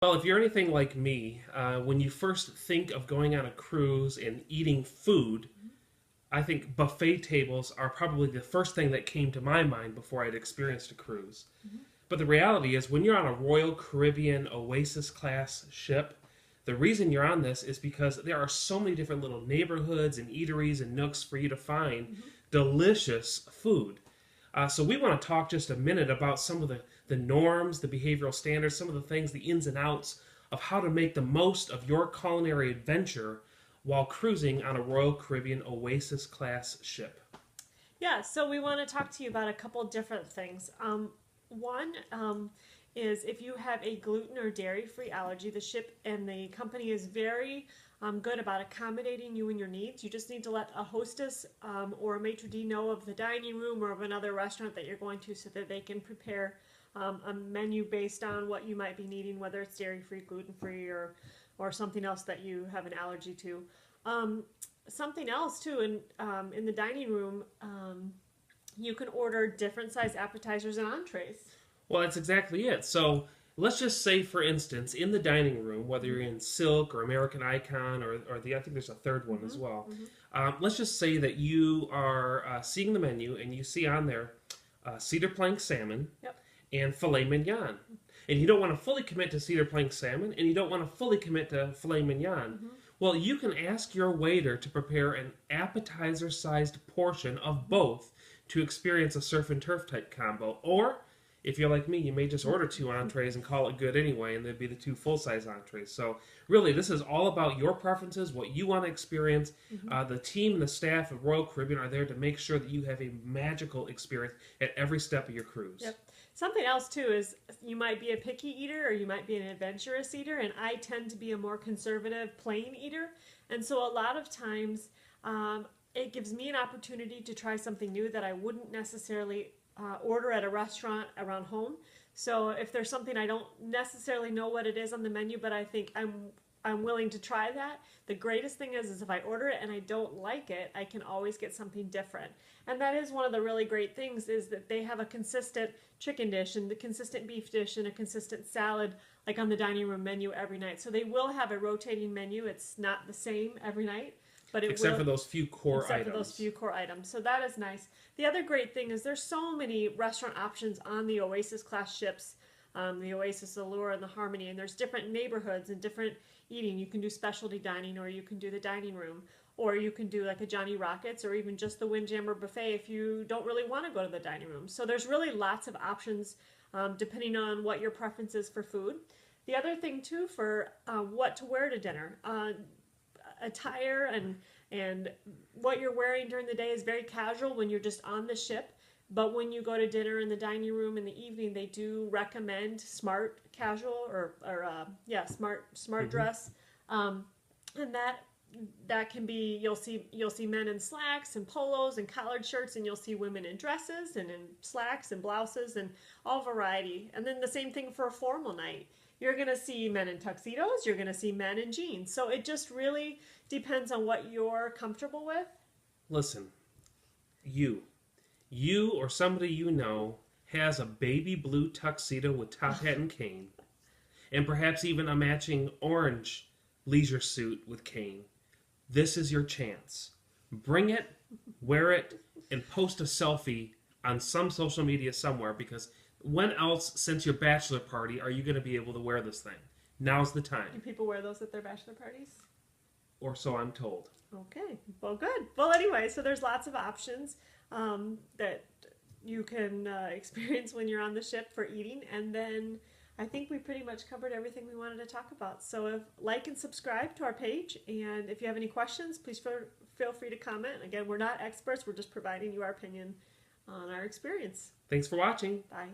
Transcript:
Well, if you're anything like me, when you first think of going on a cruise and eating food, I think buffet tables are probably the first thing that came to my mind before I'd experienced a cruise. Mm-hmm. But the reality is, when you're on a Royal Caribbean Oasis class ship, the reason you're on this is because there are so many different little neighborhoods and eateries and nooks for you to find Mm-hmm. delicious food. So we want to talk just a minute about some of the norms, the behavioral standards, some of the things, the ins and outs of how to make the most of your culinary adventure while cruising on a Royal Caribbean Oasis class ship. Yeah, so we want to talk to you about a couple different things. One is if you have a gluten or dairy-free allergy, the ship and the company is very good about accommodating you and your needs. You just need to let a hostess or a maitre d' know of the dining room or of another restaurant that you're going to so that they can prepare a menu based on what you might be needing, whether it's dairy-free, gluten-free, or something else that you have an allergy to. Something else too, in the dining room, you can order different size appetizers and entrees. Well, that's exactly it. So let's just say, for instance, in the dining room, whether you're in Silk or American Icon or I think there's a third one as well. Let's just say that you are seeing the menu and you see on there cedar plank salmon Yep. and filet mignon. And you don't want to fully commit to cedar plank salmon and you don't want to fully commit to filet mignon. Well, you can ask your waiter to prepare an appetizer-sized portion of both to experience a surf and turf type combo. Or, if you're like me, you may just order 2 entrees and call it good anyway, and they'd be the 2 full-size entrees. So, really, this is all about your preferences, what you want to experience. The team and the staff of Royal Caribbean are there to make sure that you have a magical experience at every step of your cruise. Yep. Something else too is you might be a picky eater or you might be an adventurous eater, and I tend to be a more conservative plain eater, and so a lot of times it gives me an opportunity to try something new that I wouldn't necessarily order at a restaurant around home. So if there's something I don't necessarily know what it is on the menu, but I think I'm willing to try that. The greatest thing is if I order it and I don't like it, I can always get something different. And that is one of the really great things is that they have a consistent chicken dish and the consistent beef dish and a consistent salad like on the dining room menu every night. So they will have a rotating menu. It's not the same every night, but it Except will, for those few core except items. for those few core items. So that is nice. The other great thing is there's so many restaurant options on the Oasis class ships, the Oasis, Allure, and the Harmony, and there's different neighborhoods and different eating. You can do specialty dining, or you can do the dining room, or you can do like a Johnny Rockets, or even just the Windjammer buffet if you don't really want to go to the dining room. So there's really lots of options depending on what your preference is for food. The other thing too for what to wear to dinner, attire and what you're wearing during the day is very casual when you're just on the ship. But when you go to dinner in the dining room in the evening, they do recommend smart casual or smart dress, and that can be you'll see men in slacks and polos and collared shirts, and you'll see women in dresses and in slacks and blouses and all variety. And then the same thing for a formal night. You're going to see men in tuxedos. You're going to see men in jeans. So it just really depends on what you're comfortable with. Listen, you or somebody you know has a baby blue tuxedo with top hat and cane, and perhaps even a matching orange leisure suit with cane. This is your chance. Bring it, wear it, and post a selfie on some social media somewhere, because when else since your bachelor party are you going to be able to wear this thing? Now's the time. Do people wear those at their bachelor parties? Or so I'm told. Okay, well, good. Well, anyway, so there's lots of options that you can experience when you're on the ship for eating. And then I think we pretty much covered everything we wanted to talk about. So like and subscribe to our page. And if you have any questions, please feel free to comment. Again, we're not experts. We're just providing you our opinion on our experience. Thanks for watching. Bye.